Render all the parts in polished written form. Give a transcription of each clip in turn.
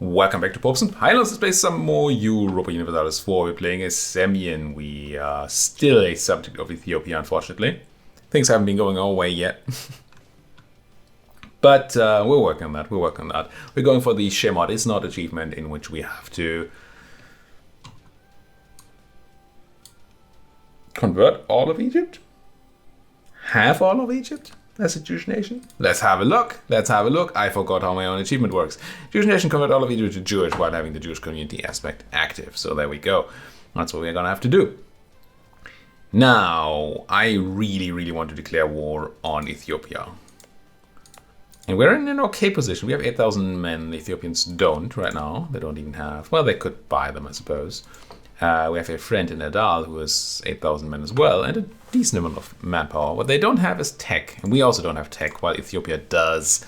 Welcome back to Popson. Hi, let's play some more Europa Universalis 4. We're playing as Semien. We are still a subject of Ethiopia, unfortunately. Things haven't been going our way yet. But we're working on that. We're going for the Shemot Is Not achievement, in which we have to convert all of Egypt? Half all of Egypt? As a Jewish nation? Let's have a look. I forgot how my own achievement works. Jewish nation convert all of Egypt to Jewish while having the Jewish community aspect active. So there we go. That's what we're going to have to do. Now, I really want to declare war on Ethiopia. And we're in an okay position. We have 8,000 men. The Ethiopians don't right now. They don't even have... Well, they could buy them, I suppose. We have a friend in Nadal who has 8,000 men as well, and a decent amount of manpower. What they don't have is tech, and we also don't have tech, while Ethiopia does.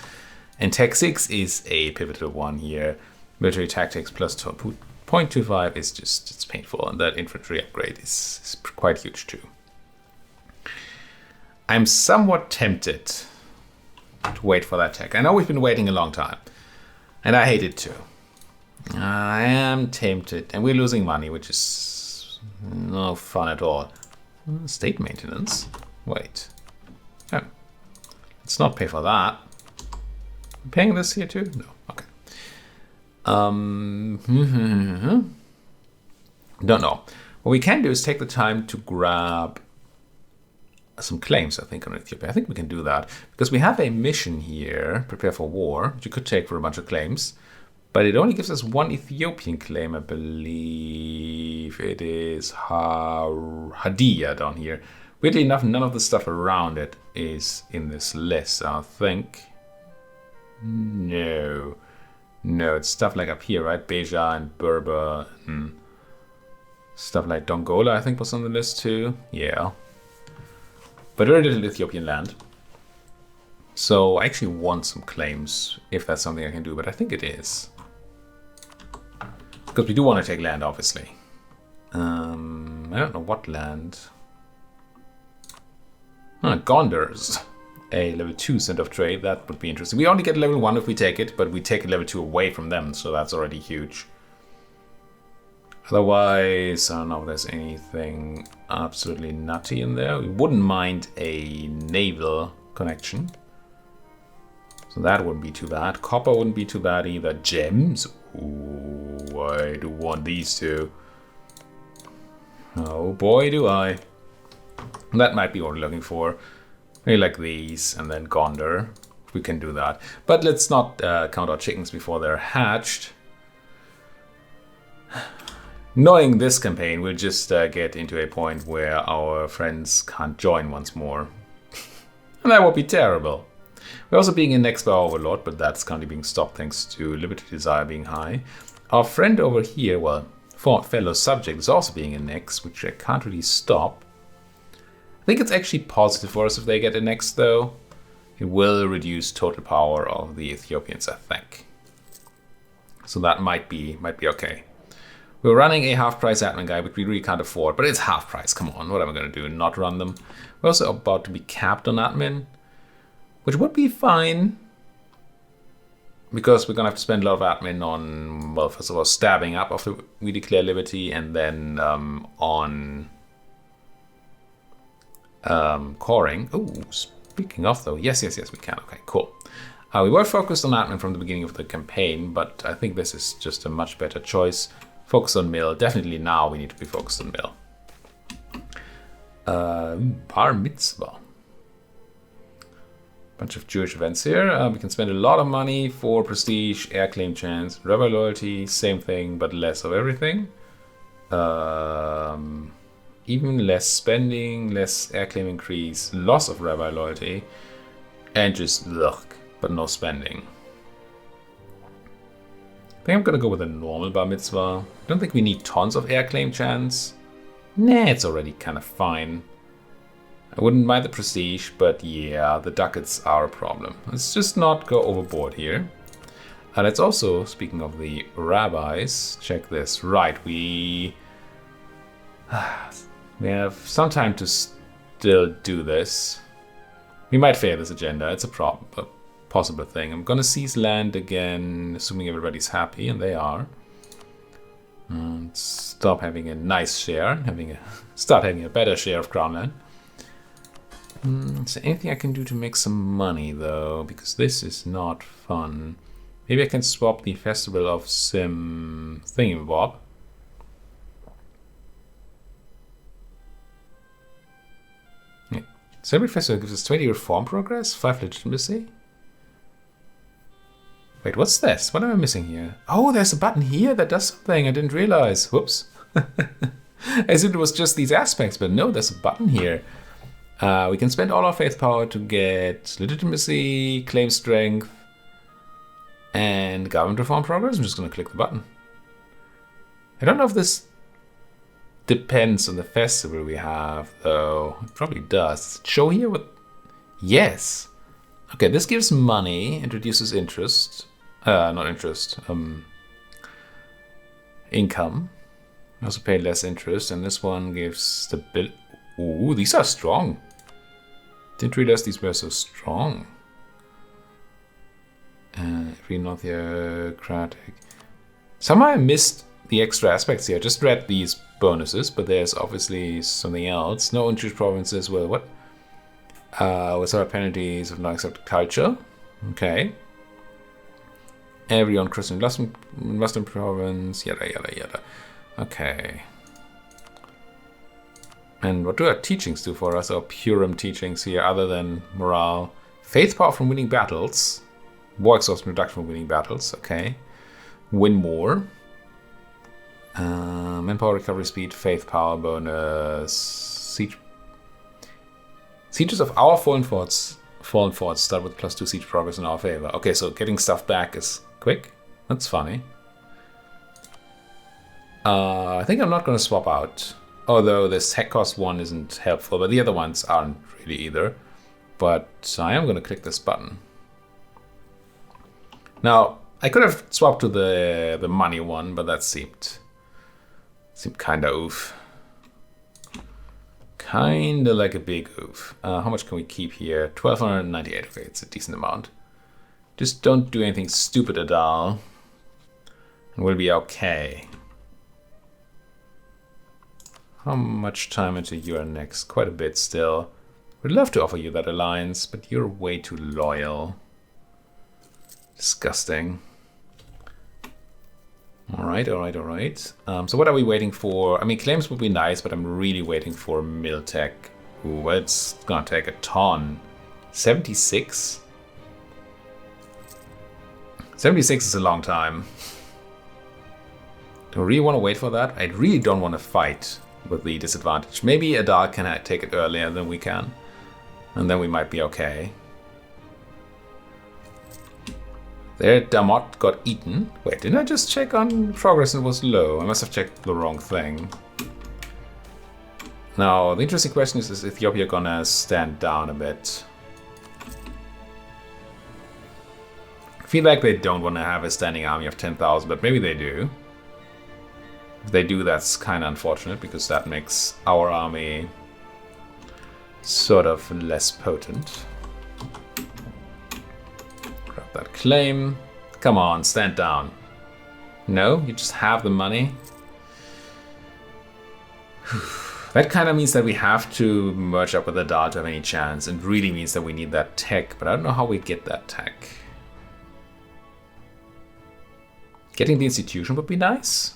And Tech 6 is a pivotal one here. Military tactics plus 0.25 is just, it's painful, and that infantry upgrade is quite huge too. I'm somewhat tempted to wait for that tech. I know we've been waiting a long time, and I hate it too. I am tempted, and we're losing money, which is no fun at all. State maintenance? Wait. Oh. Let's not pay for that. I'm paying this here too? No. Okay. Don't know. What we can do is take the time to grab some claims, I think, on Ethiopia. I think we can do that, because we have a mission here, prepare for war, which you could take for a bunch of claims. But it only gives us one Ethiopian claim, I believe. It is Hadia down here. Weirdly enough, none of the stuff around it is in this list, I think. No, it's stuff like up here, right? Beja and Berber and stuff like Dongola, I think, was on the list too. Yeah. But very little Ethiopian land. So I actually want some claims, if that's something I can do, but I think it is. Because we do want to take land, obviously. I don't know what land. Gondars. A level 2 center of trade. That would be interesting. We only get level 1 if we take it, but we take a level 2 away from them, so that's already huge. Otherwise, I don't know if there's anything absolutely nutty in there. We wouldn't mind a naval connection. So that wouldn't be too bad. Copper wouldn't be too bad either. Gems. Ooh, I do want these two. Oh boy, do I. That might be what we're looking for. Maybe like these, and then Gondar. We can do that. But let's not count our chickens before they're hatched. Knowing this campaign, we'll just get into a point where our friends can't join once more. And that would be terrible. We're also being annexed by our overlord, but that's currently being stopped thanks to Liberty Desire being high. Our friend over here, well, fellow subject, is also being annexed, which I can't really stop. I think it's actually positive for us if they get annexed, though. It will reduce total power of the Ethiopians, I think. So that might be okay. We're running a half-price admin guy, which we really can't afford, but it's half price. Come on, what am I going to do? Not run them? We're also about to be capped on admin, which would be fine, because we're going to have to spend a lot of admin on, well, first of all, stabbing up after we declare liberty, and then on coring. Oh, speaking of, though, yes, we can. Okay, cool. We were focused on admin from the beginning of the campaign, but I think this is just a much better choice. Focus on mill. Definitely now we need to be focused on mill. Bar mitzvah. Bunch of Jewish events here. We can spend a lot of money for prestige, air claim chance, rebel loyalty, same thing, but less of everything. Even less spending, less air claim increase, loss of rebel loyalty, and just luck, but no spending. I think I'm gonna go with a normal bar mitzvah. I don't think we need tons of air claim chance. Nah, it's already kind of fine. I wouldn't mind the prestige, but yeah, the ducats are a problem. Let's just not go overboard here. Let's also, speaking of the rabbis, check this. Right, we have some time to still do this. We might fail this agenda. It's a problem, possible thing. I'm gonna seize land again, assuming everybody's happy, and they are. And stop having a nice share, start having a better share of crown land. Is there anything I can do to make some money though? Because this is not fun. Maybe I can swap the Festival of Sim Thingamabob. Yeah. So every festival gives us 20 reform progress, 5 legitimacy. Wait, what's this? What am I missing here? Oh, there's a button here that does something I didn't realize. Whoops. As if it was just these aspects, but no, there's a button here. We can spend all our faith power to get legitimacy, claim strength, and government reform progress. I'm just going to click the button. I don't know if this depends on the festival we have, though. It probably does. Show here what... Yes. Okay, this gives money, introduces interest. Not interest. Income. We also pay less interest, and this one gives stability. Ooh, these are strong. Didn't realize these were so strong. Free non theocratic. Somehow I missed the extra aspects here. I just read these bonuses, but there's obviously something else. No unchoose provinces. Well, what? Without penalties of non-accepted culture. Okay. Every Christian Muslim province. Yada yada yada. Okay. And what do our teachings do for us? Our Purim teachings here, other than morale. Faith power from winning battles. War exhaustion reduction from winning battles. Okay. Win more. Manpower recovery speed. Faith power bonus. Sieges of our fallen forts start with +2 siege progress in our favor. Okay, so getting stuff back is quick. That's funny. I think I'm not going to swap out. Although this tech cost one isn't helpful, but the other ones aren't really either. But I am going to click this button. Now, I could have swapped to the money one, but that seemed kind of oof. Kind of like a big oof. How much can we keep here? 1298. Okay, it's a decent amount. Just don't do anything stupid at all, and we'll be okay. How much time until you are next? Quite a bit still. We'd love to offer you that alliance, but you're way too loyal. Disgusting. Alright. So what are we waiting for? I mean, claims would be nice, but I'm really waiting for Miltech. Ooh, it's gonna take a ton. 76? 76 is a long time. Do I really want to wait for that? I really don't want to fight with the disadvantage. Maybe Adar can take it earlier than we can, and then we might be okay. There, Damot got eaten. Wait, didn't I just check on progress and it was low? I must have checked the wrong thing. Now, the interesting question is Ethiopia gonna stand down a bit? I feel like they don't want to have a standing army of 10,000, but maybe they do. If they do, that's kind of unfortunate, because that makes our army sort of less potent. Grab that claim. Come on, stand down. No, you just have the money. That kind of means that we have to merge up with Adar to have any chance, and really means that we need that tech, but I don't know how we get that tech. Getting the institution would be nice.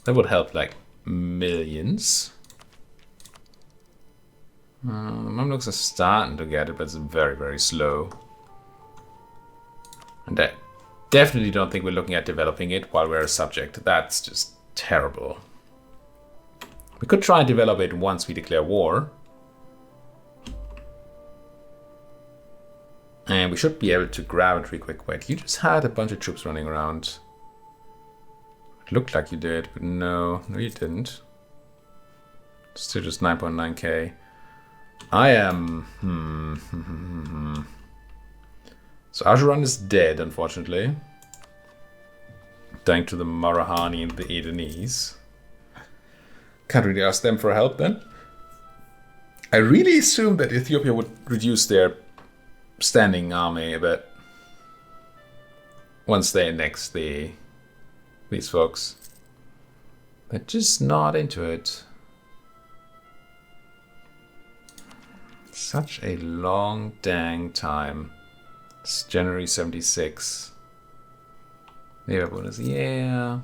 That would help like millions. Mamluks are starting to get it, but it's very, very slow. And I definitely don't think we're looking at developing it while we're a subject. That's just terrible. We could try and develop it once we declare war. And we should be able to grab it real quick. Wait, you just had a bunch of troops running around. It looked like you did, but no, you didn't. Still just 9.9k. I am... So Ajuran is dead, unfortunately. Dying to the Marahani and the Adenese. Can't really ask them for help then. I really assumed that Ethiopia would reduce their standing army a bit. once they annex these folks. They're just not into it. Such a long dang time. It's January 76. Labor bonus, yeah.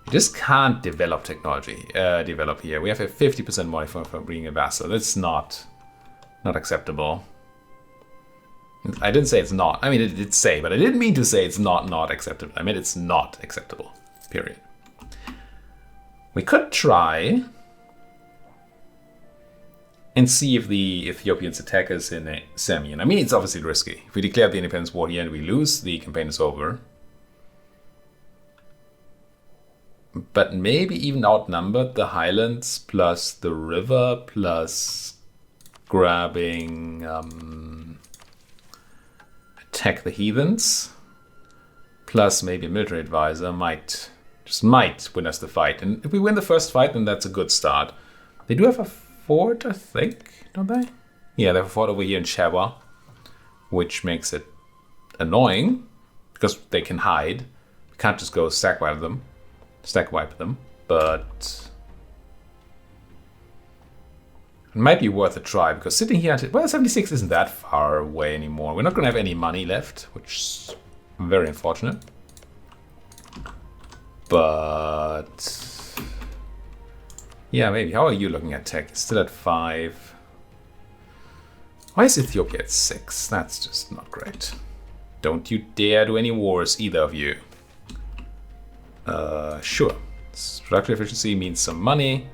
You just can't develop technology, develop here. We have a 50% modifier for being a vassal. That's not acceptable. I didn't say it's not. I mean, it did say, but I didn't mean to say it's not acceptable. I meant it's not acceptable, period. We could try and see if the Ethiopians attack us in Semien. I mean, it's obviously risky. If we declare the independence war here and we lose, the campaign is over. But maybe even outnumbered the highlands plus the river plus grabbing attack the heathens plus maybe a military advisor might win us the fight. And if we win the first fight, then that's a good start. They do have a fort, I think, don't they? Yeah, they have a fort over here in Shewa, which makes it annoying because they can hide. We can't just go stack wipe them, but it might be worth a try because sitting here until, well, 76 isn't that far away anymore. We're not going to have any money left, which is very unfortunate. But yeah, maybe. How are you looking at tech? It's still at 5. Why is Ethiopia at 6? That's just not great. Don't you dare do any wars, either of you. Sure. Productive efficiency means some money,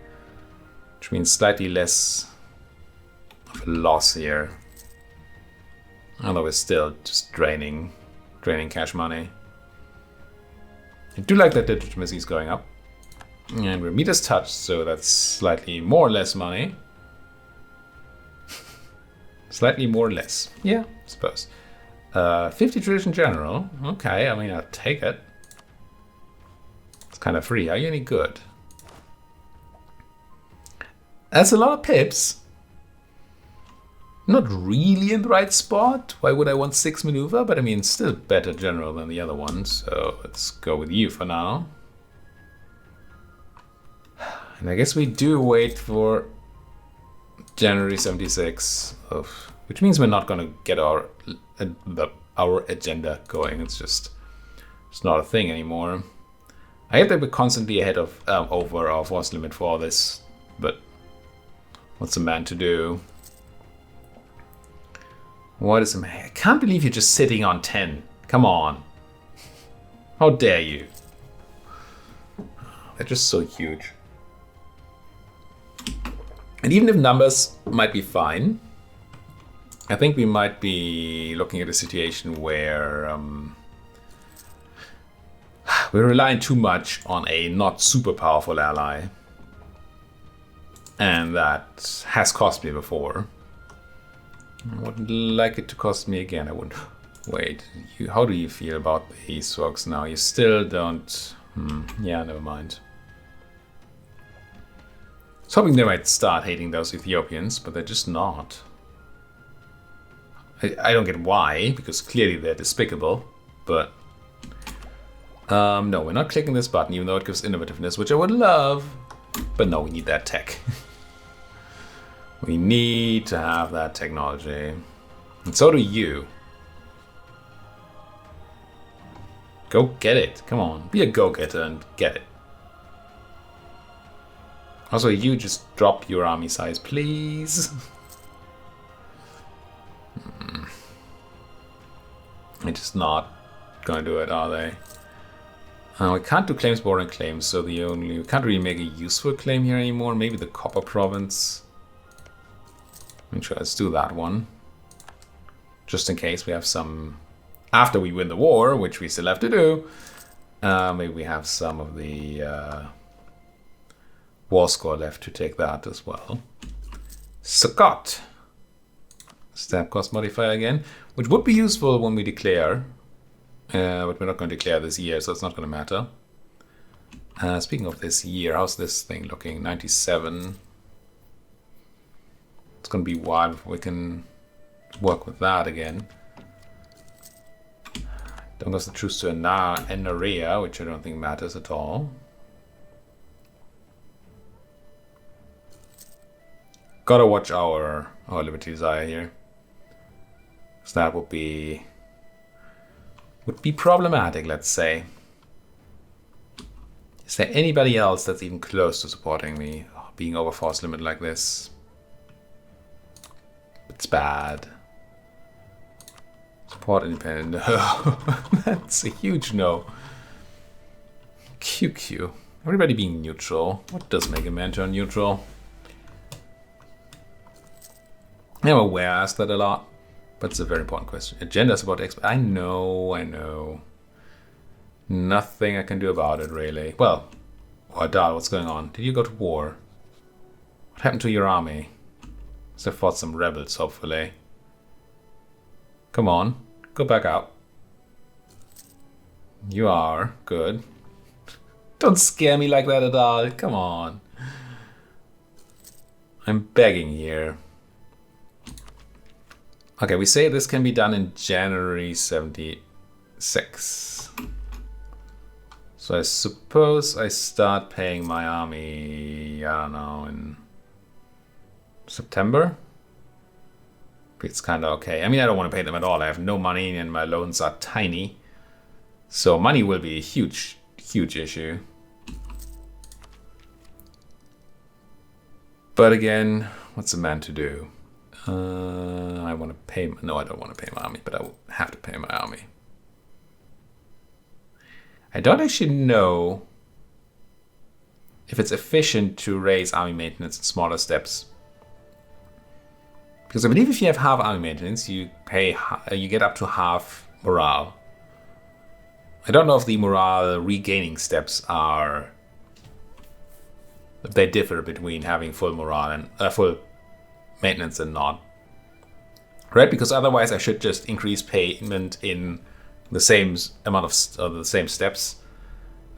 which means slightly less of a loss here. Although we're still just draining cash money. I do like that legitimacy is going up. And we're meters touched, so that's slightly more or less money. Slightly more or less. Yeah, I suppose. 50 tradition general. Okay, I mean, I'll take it. It's kind of free. Are you any good? That's a lot of pips. Not really in the right spot. Why would I want 6 maneuver? But I mean, still better general than the other one. So let's go with you for now. And I guess we do wait for January 76, which means we're not going to get our agenda going. It's not a thing anymore. I get that we're constantly ahead of over our force limit for all this, but what's a man to do? What is a man? I can't believe you're just sitting on 10. Come on. How dare you? They're just so huge. And even if numbers might be fine, I think we might be looking at a situation where we're relying too much on a not super powerful ally. And that has cost me before. I wouldn't like it to cost me again. I wouldn't. Wait, how do you feel about these folks now? You still don't... yeah, never mind. I was hoping they might start hating those Ethiopians, but they're just not. I don't get why, because clearly they're despicable, but... no, we're not clicking this button, even though it gives innovativeness, which I would love. But no, we need that tech. We need to have that technology. And so do you. Go get it. Come on, be a go-getter and get it. Also, you just drop your army size, please. They're just not gonna do it, are they? We can't do claims, bordering claims, so we can't really make a useful claim here anymore. Maybe the Copper Province. Sure, let's do that one. Just in case we have some... After we win the war, which we still have to do, maybe we have some of the war score left to take that as well. Scott. Stab cost modifier again, which would be useful when we declare. But we're not going to declare this year, so it's not going to matter. Speaking of this year, how's this thing looking? 97. It's going to be a while before we can work with that again. Don't cause the truce to an area, which I don't think matters at all. Gotta watch our liberty desire here. So that would be problematic, let's say. Is there anybody else that's even close to supporting me? Being over force limit like this. It's bad. Support independent. No. That's a huge no. QQ. Everybody being neutral. What does make a man turn neutral? I'm aware I ask that a lot, but it's a very important question. Agenda support expert. I know. Nothing I can do about it, really. Well, Dal, what's going on? Did you go to war? What happened to your army? Must have fought some rebels, hopefully. Come on, go back out. You are good. Don't scare me like that at all. Come on. I'm begging here. Okay, we say this can be done in January 76. So I suppose I start paying my army, I don't know, in September? It's kind of okay. I mean, I don't want to pay them at all. I have no money and my loans are tiny. So money will be a huge issue. But again, what's a man to do? I want to pay... No, I don't want to pay my army, but I will have to pay my army. I don't actually know if it's efficient to raise army maintenance in smaller steps. Because I believe if you have half army maintenance, you get up to half morale. I don't know if the morale regaining steps are... if they differ between having full morale and full maintenance and not. Right? Because otherwise I should just increase payment in the same amount of the same steps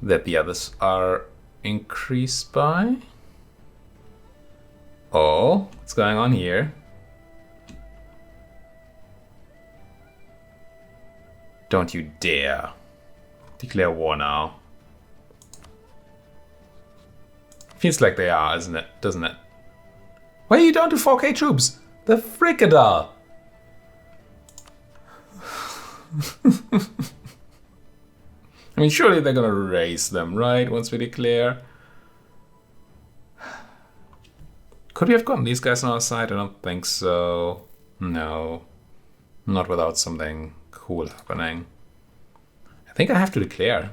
that the others are increased by. Oh, what's going on here? Don't you dare declare war now. Feels like they are, isn't it? Doesn't it? Why are you down to 4K troops? The fricador! I mean, surely they're gonna raise them, right? Once we declare. Could we have gotten these guys on our side? I don't think so. No. Not without something cool happening. I think I have to declare.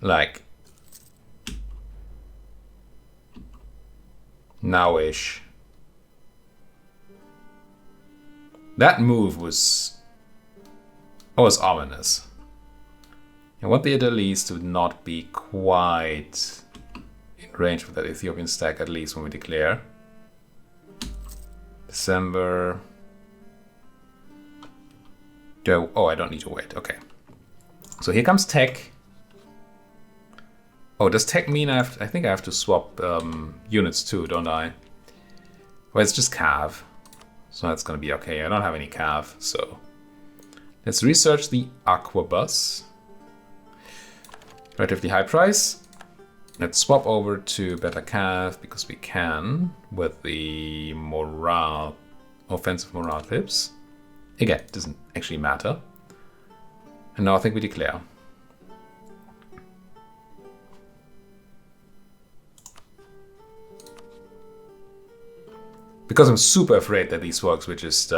Like... now-ish. That move was ominous. I want the Italis to not be quite in range with that Ethiopian stack, at least when we declare. December. Oh, I don't need to wait. Okay. So here comes tech. Oh, does tech mean I think I have to swap units too, don't I? Well, it's just cav. So that's gonna be okay. I don't have any cav, so let's research the Aquabus. Relatively high price. Let's swap over to better cav because we can with the morale, offensive morale tips. Again, it doesn't actually matter. And now I think we declare. Because I'm super afraid that these folks would just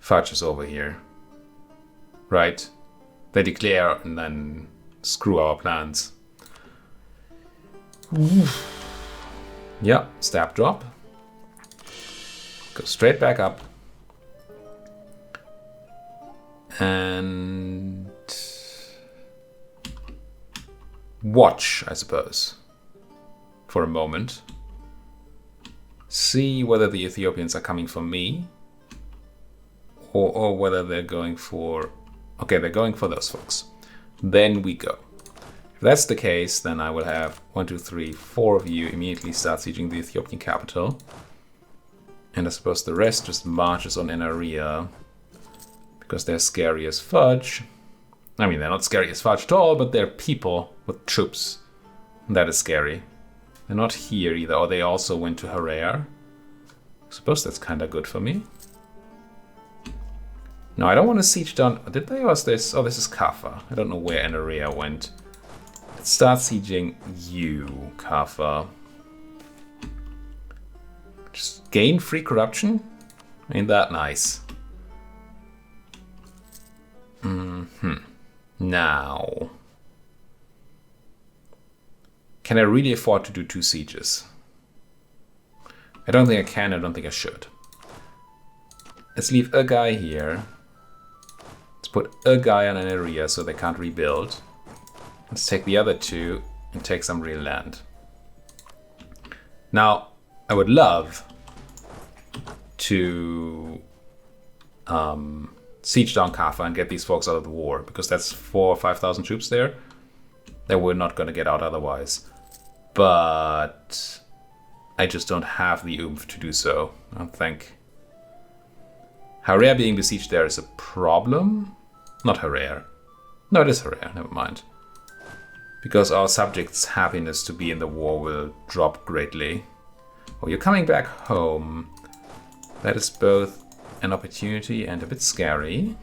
fudge us over here. Right? They declare and then screw our plans. Oof. Yeah, stab drop. Go straight back up. And watch, I suppose, for a moment. See whether the Ethiopians are coming for me or whether they're going for... Okay, they're going for those folks. Then we go. If that's the case, then I will have 1, 2, 3, 4 of you immediately start sieging the Ethiopian capital. And I suppose the rest just marches on in area. because they're scary as fudge. I mean, they're not scary as fudge at all, but they're people with troops. And that is scary. They're not here either, or they also went to Harare. I suppose that's kind of good for me. No, I don't want to siege down. Did they, or is this? Oh, this is Kaffa. I don't know where Anaria went. Let's start sieging you, Kaffa. Just gain free corruption? Ain't that nice? Now, can I really afford to do 2 sieges? I don't think I can, I don't think I should. Let's leave a guy here. Let's put a guy on an area so they can't rebuild. Let's take the other 2 and take some real land. Now, I would love to siege down Kaffa and get these folks out of the war, because that's 4,000 or 5,000 troops there that we're not going to get out otherwise. But I just don't have the oomph to do so, I don't think. Harare being besieged there is a problem. Not Harare. No, it is Harare, never mind. Because our subjects' happiness to be in the war will drop greatly. Oh, you're coming back home. That is both an opportunity and a bit scary.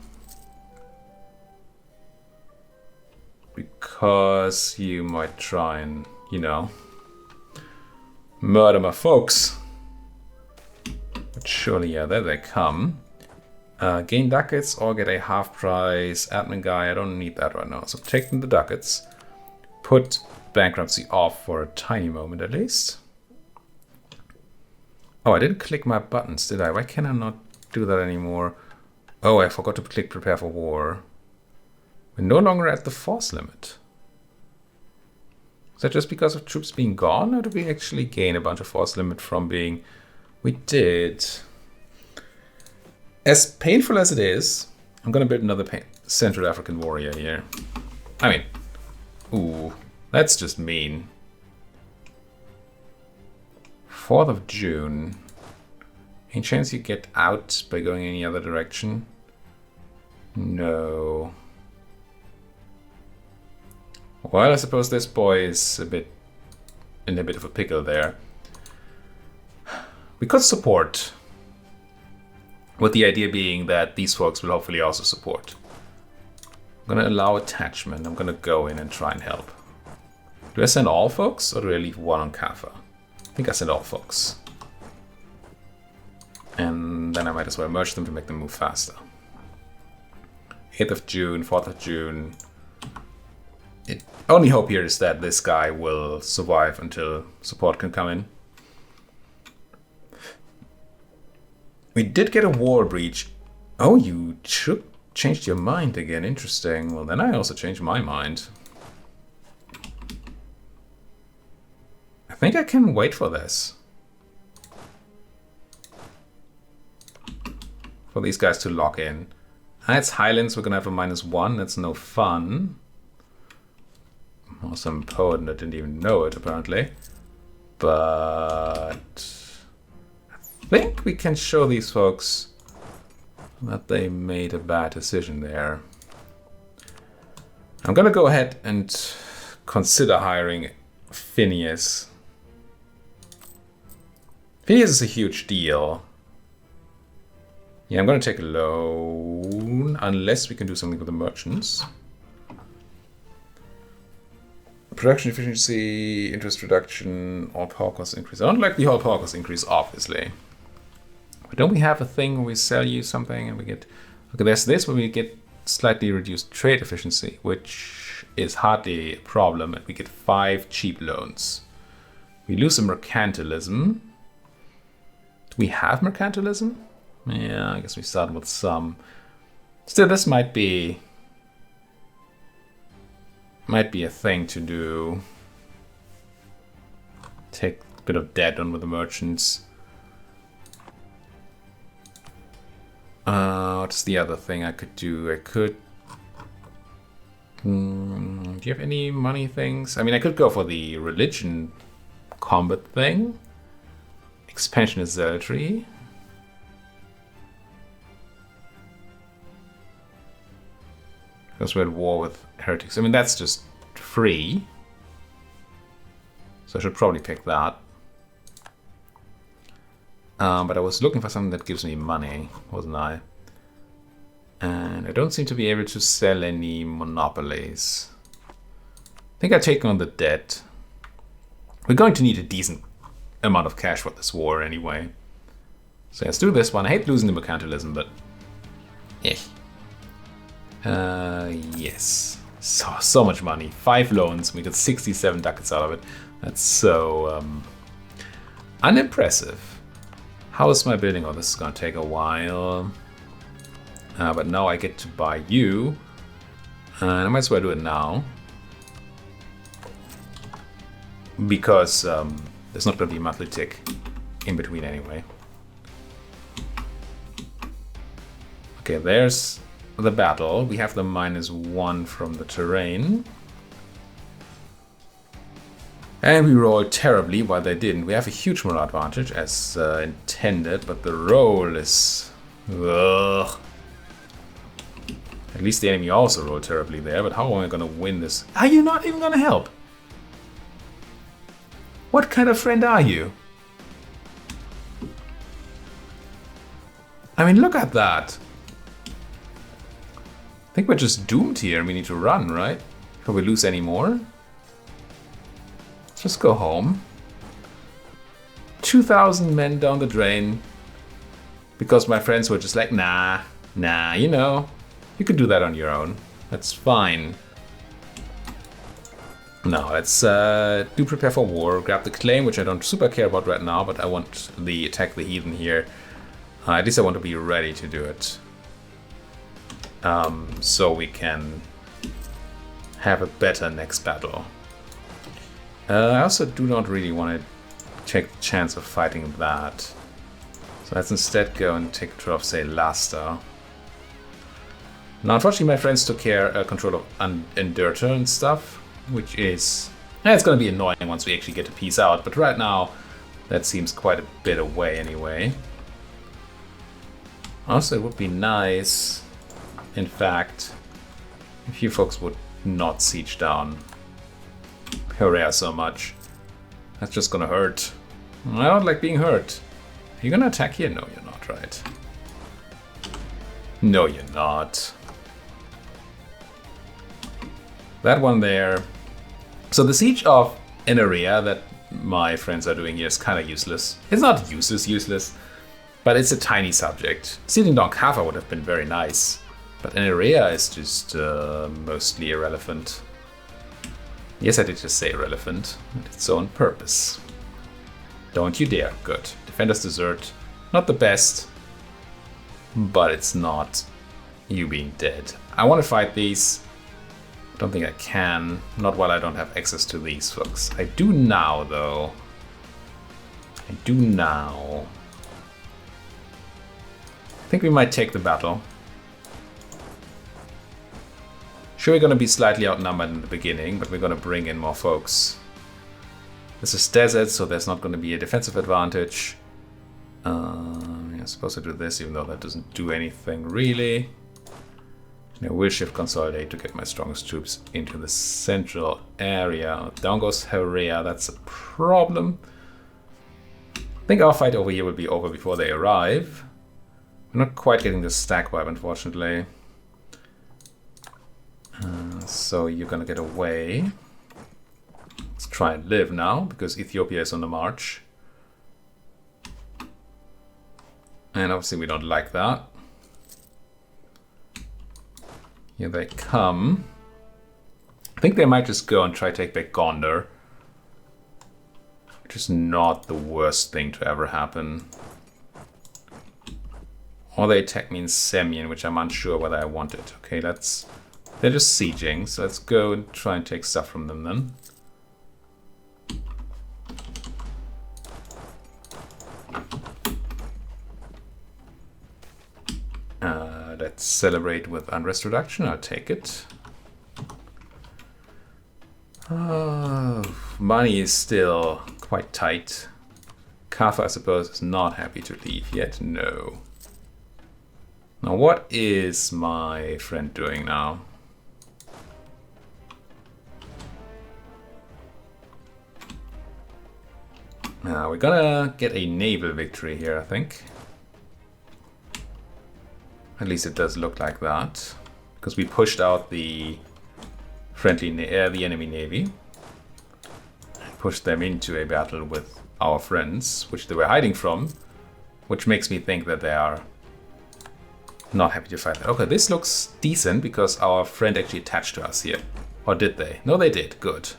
Because you might try and, you know, murder my folks. But surely, yeah, there they come. Gain ducats or get a half price admin guy. I don't need that right now. So take the ducats. Put bankruptcy off for a tiny moment at least. Oh, I didn't click my buttons, did I? Why can I not do that anymore? Oh, I forgot to click prepare for war. We're no longer at the force limit. Is that just because of troops being gone, or did we actually gain a bunch of force limit from being... We did. As painful as it is, I'm gonna build another Central African warrior here. I mean, ooh, that's just mean. 4th of June. Any chance you get out by going any other direction? No. Well, I suppose this boy is a bit in a bit of a pickle there. We could support, with the idea being that these folks will hopefully also support. I'm gonna allow attachment. I'm gonna go in and try and help. Do I send all folks, or do I leave one on Kaffa? I think I send all folks. And then I might as well merge them to make them move faster. 8th of June, 4th of June. Only hope here is that this guy will survive until support can come in. We did get a war breach. Oh, you changed your mind again. Interesting. Well, then I also changed my mind. I think I can wait for this. For these guys to lock in. It's Highlands, we're gonna have a -1, that's no fun. Or some poet that didn't even know it, apparently. But I think we can show these folks that they made a bad decision there. I'm gonna go ahead and consider hiring Phineas. Phineas is a huge deal. Yeah, I'm gonna take a loan, unless we can do something with the merchants. Production efficiency, interest reduction, all power cost increase. I don't like the all power cost increase, obviously. But don't we have a thing where we sell you something and we get... Okay, there's this where we get slightly reduced trade efficiency, which is hardly a problem, and we get 5 cheap loans. We lose some mercantilism. Do we have mercantilism? Yeah, I guess we start with some. Still, this might be a thing to do. Take a bit of debt on with the merchants. What's the other thing I could do? I could... do you have any money things? I mean, I could go for the religion combat thing. Expansion is zealotry. Because we're at war with heretics. I mean, that's just free. So I should probably pick that. But I was looking for something that gives me money, wasn't I? And I don't seem to be able to sell any monopolies. I think I take on the debt. We're going to need a decent amount of cash for this war anyway. So let's do this one. I hate losing the mercantilism, but yeah. Yes. So much money. 5 loans. We got 67 ducats out of it. That's so unimpressive. How is my building? Oh, this is going to take a while. But now I get to buy you. And I might as well do it now. Because there's not going to be a monthly tick in between anyway. Okay, there's the battle. We have the -1 from the terrain. And we rolled terribly while they didn't. We have a huge moral advantage as intended, but the roll is... Ugh. At least the enemy also rolled terribly there, but how am I going to win this? Are you not even going to help? What kind of friend are you? I mean, look at that. I think we're just doomed here. We need to run, right? Can we lose any more? Let's just go home. 2,000 men down the drain. Because my friends were just like, nah, you know. You could do that on your own. That's fine. Now, let's do prepare for war. Grab the claim, which I don't super care about right now, but I want the attack the heathen here. At least I want to be ready to do it. So we can have a better next battle. I also do not really want to take the chance of fighting that. So let's instead go and take control of, say, Lasta. Now, unfortunately, my friends took control of Endurter and stuff, which is... it's going to be annoying once we actually get to peace out, but right now, that seems quite a bit away anyway. Also, it would be nice, in fact, if you folks would not siege down Perea so much. That's just gonna hurt. I don't like being hurt. Are you gonna attack here? No, you're not, right? No, you're not. That one there. So the siege of Enerea that my friends are doing here is kind of useless. It's not useless, but it's a tiny subject. Sealing down Kaffa would have been very nice, but Enerea is just mostly irrelevant. Yes, I did just say irrelevant. Its own purpose. Don't you dare. Good. Defender's Desert. Not the best, but it's not you being dead. I want to fight these. Don't think I can. Not while I don't have access to these folks. I do now, though. I do now. I think we might take the battle. Sure, we're going to be slightly outnumbered in the beginning, but we're going to bring in more folks. This is desert, so there's not going to be a defensive advantage. I'm supposed to do this, even though that doesn't do anything really. I will shift consolidate to get my strongest troops into the central area. Down goes Herea, that's a problem. I think our fight over here will be over before they arrive. We're not quite getting the stack wipe, unfortunately. So you're gonna get away. Let's try and live now, because Ethiopia is on the march. And obviously we don't like that. Here they come. I think they might just go and try to take back Gondar. Which is not the worst thing to ever happen. Or they attack me in Semien, which I'm unsure whether I want it. Okay, let's... They're just sieging, so let's go and try and take stuff from them then. Let's celebrate with unrest reduction. I'll take it. Money is still quite tight. Kaffa, I suppose, is not happy to leave yet. No. Now, what is my friend doing now? We're gonna get a naval victory here, I think. At least it does look like that, because we pushed out the the enemy navy, pushed them into a battle with our friends, which they were hiding from, which makes me think that they are not happy to fight. Okay, this looks decent because our friend actually attached to us here. Or did they? No, they did. Good.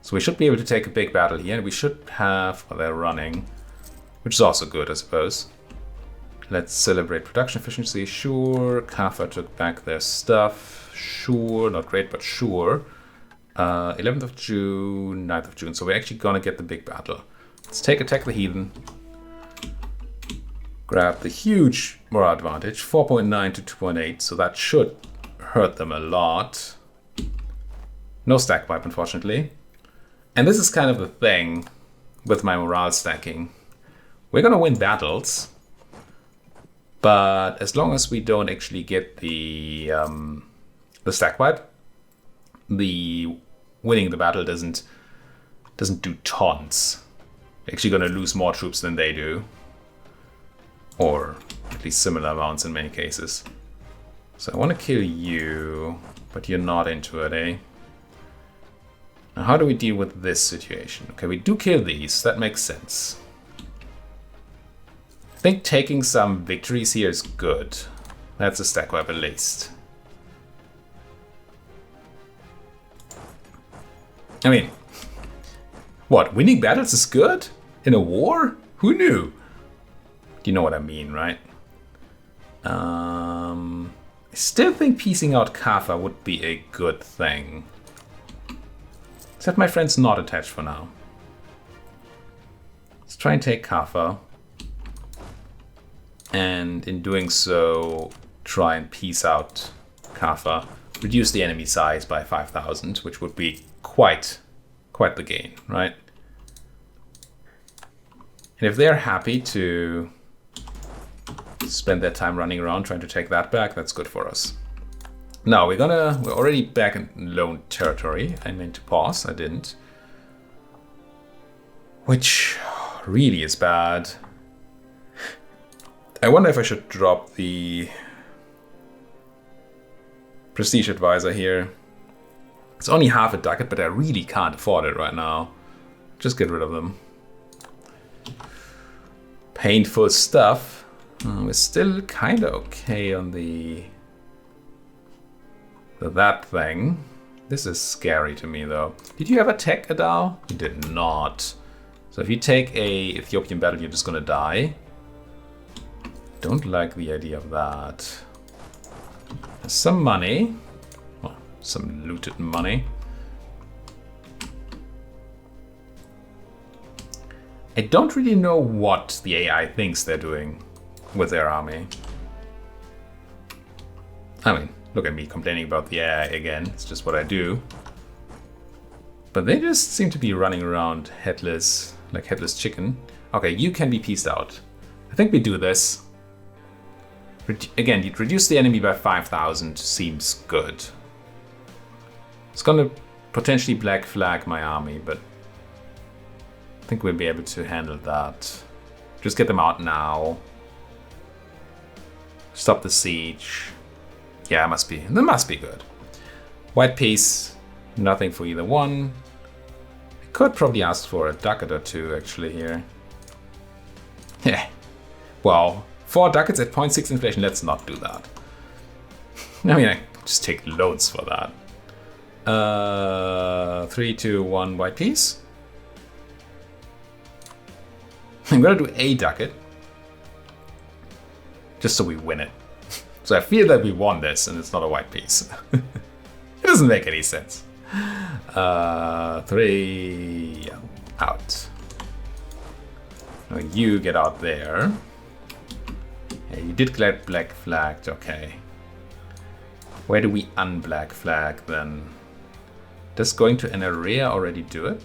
So we should be able to take a big battle here, and we should have... Well, they're running, which is also good, I suppose. Let's celebrate production efficiency. Sure. Kaffa took back their stuff. Sure. Not great, but sure. 11th of June, 9th of June. So we're actually gonna get the big battle. Let's attack the heathen. Grab the huge moral advantage. 4.9 to 2.8. So that should hurt them a lot. No stack wipe, unfortunately. And this is kind of the thing with my morale stacking. We're gonna win battles, but as long as we don't actually get the stack wipe, the winning the battle doesn't do tons. We're actually gonna lose more troops than they do, or at least similar amounts in many cases. So I want to kill you, but you're not into it, eh? Now, how do we deal with this situation? Okay, we do kill these. That makes sense. I think taking some victories here is good. That's a stack wipe at least. I mean, what? Winning battles is good? In a war? Who knew? You know what I mean, right? I still think piecing out Kaffa would be a good thing. Except my friend's not attached for now. Let's try and take Kaffa. And in doing so, try and piece out Kaffa. Reduce the enemy size by 5,000, which would be quite the gain, right? And if they're happy to spend their time running around trying to take that back, that's good for us. Now we're already back in lone territory. I meant to pause, I didn't. Which really is bad. I wonder if I should drop the prestige advisor here. It's only half a ducat, but I really can't afford it right now. Just get rid of them. Painful stuff. We're still kind of okay on that thing. This is scary to me, though. Did you ever tech a Dao? You did not. So if you take a Ethiopian battle, you're just gonna die. Don't like the idea of that. There's some money. Well, some looted money. I don't really know what the AI thinks they're doing with their army. I mean, look at me complaining about the AI again. It's just what I do. But they just seem to be running around headless, like headless chicken. Okay, you can be pieced out. I think we do this. Again, you'd reduce the enemy by 5,000 seems good. It's gonna potentially black flag my army, but I think we'll be able to handle that. Just get them out now. Stop the siege. Yeah, that must be good. White piece, nothing for either one. I could probably ask for a ducat or two actually here. Yeah. Well, 4 ducats at 0.6 inflation, let's not do that. I mean, I just take loads for that. 3, 2, 1 white piece. I'm gonna do a ducat. Just so we win it. So I feel that we won this and it's not a white piece. It doesn't make any sense. 3 out. Now you get out there. Yeah, you did get black flagged, okay. Where do we unblack flag then? Does going to an area already do it?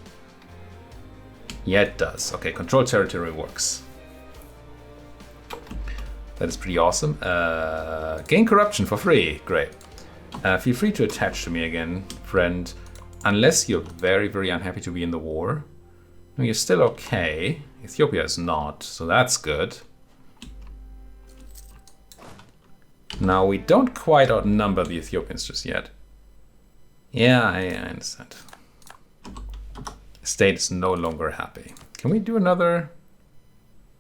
Yeah, it does. Okay, control territory works. That is pretty awesome. Gain corruption for free. Great. Feel free to attach to me again, friend. Unless you're very, very unhappy to be in the war. You're still okay. Ethiopia is not, so that's good. Now, we don't quite outnumber the Ethiopians just yet. Yeah, I understand. The state is no longer happy. Can we do another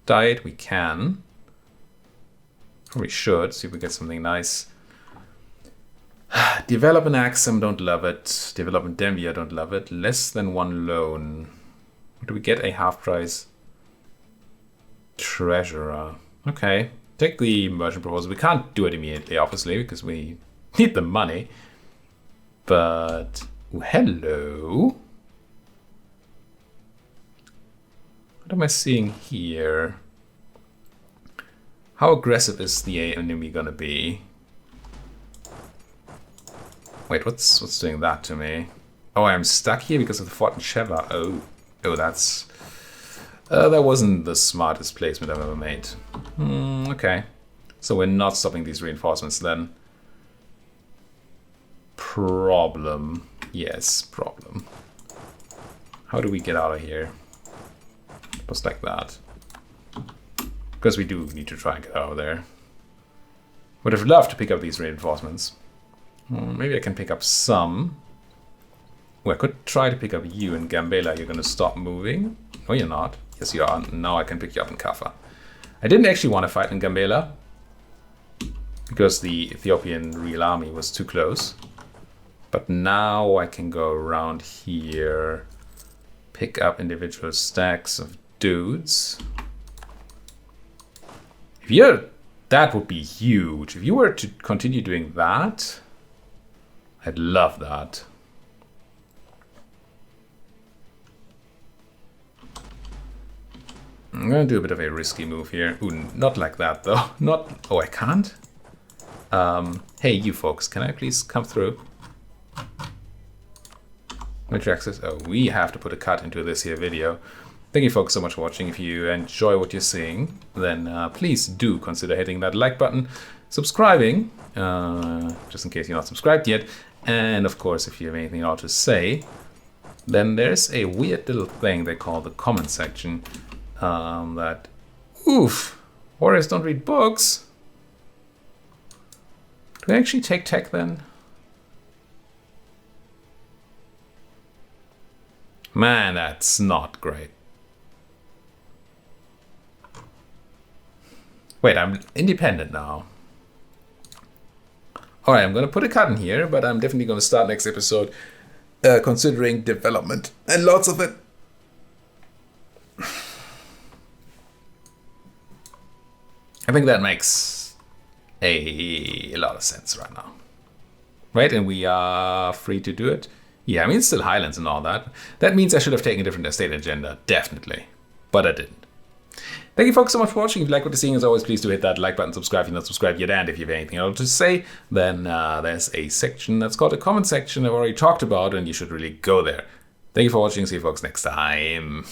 diet? We can. Probably should. See if we get something nice. Develop an Axum, don't love it. Develop an Denvia, don't love it. Less than 1 loan. Do we get a half price? Treasurer. Okay. Take the immersion proposal. We can't do it immediately, obviously, because we need the money. But, ooh, hello. What am I seeing here? How aggressive is the enemy gonna be? Wait, what's doing that to me? Oh, I'm stuck here because of the fort in Sheva. Oh, that's... that wasn't the smartest placement I've ever made. Okay. So we're not stopping these reinforcements then. Problem. Yes, problem. How do we get out of here? Just like that. Because we do need to try and get out of there. Would have loved to pick up these reinforcements. Maybe I can pick up some. Well, I could try to pick up you in Gambela. You're going to stop moving. No, you're not. Yes, you are. Now I can pick you up in Kaffa. I didn't actually want to fight in Gambela because the Ethiopian real army was too close. But now I can go around here, pick up individual stacks of dudes. If you're... That would be huge. If you were to continue doing that, I'd love that. I'm gonna do a bit of a risky move here. Ooh, not like that though. Not... Oh, I can't? Hey, you folks, can I please come through? Which access? Oh, we have to put a cut into this here video. Thank you folks so much for watching. If you enjoy what you're seeing, then please do consider hitting that like button, subscribing, just in case you're not subscribed yet. And of course, if you have anything else to say, then there's a weird little thing they call the comment section. That, oof, warriors don't read books. Do we actually take tech then? Man, that's not great. Wait, I'm independent now. Alright, I'm going to put a cut in here, but I'm definitely going to start next episode considering development. And lots of it. I think that makes a lot of sense right now. Right, and we are free to do it. Yeah, I mean, it's still Highlands and all that. That means I should have taken a different estate agenda, definitely. But I didn't. Thank you folks so much for watching. If you like what you're seeing, as always, please do hit that like button, subscribe if you're not subscribed yet, and if you have anything else to say, then there's a section that's called a comment section I've already talked about, and you should really go there. Thank you for watching. See you folks next time.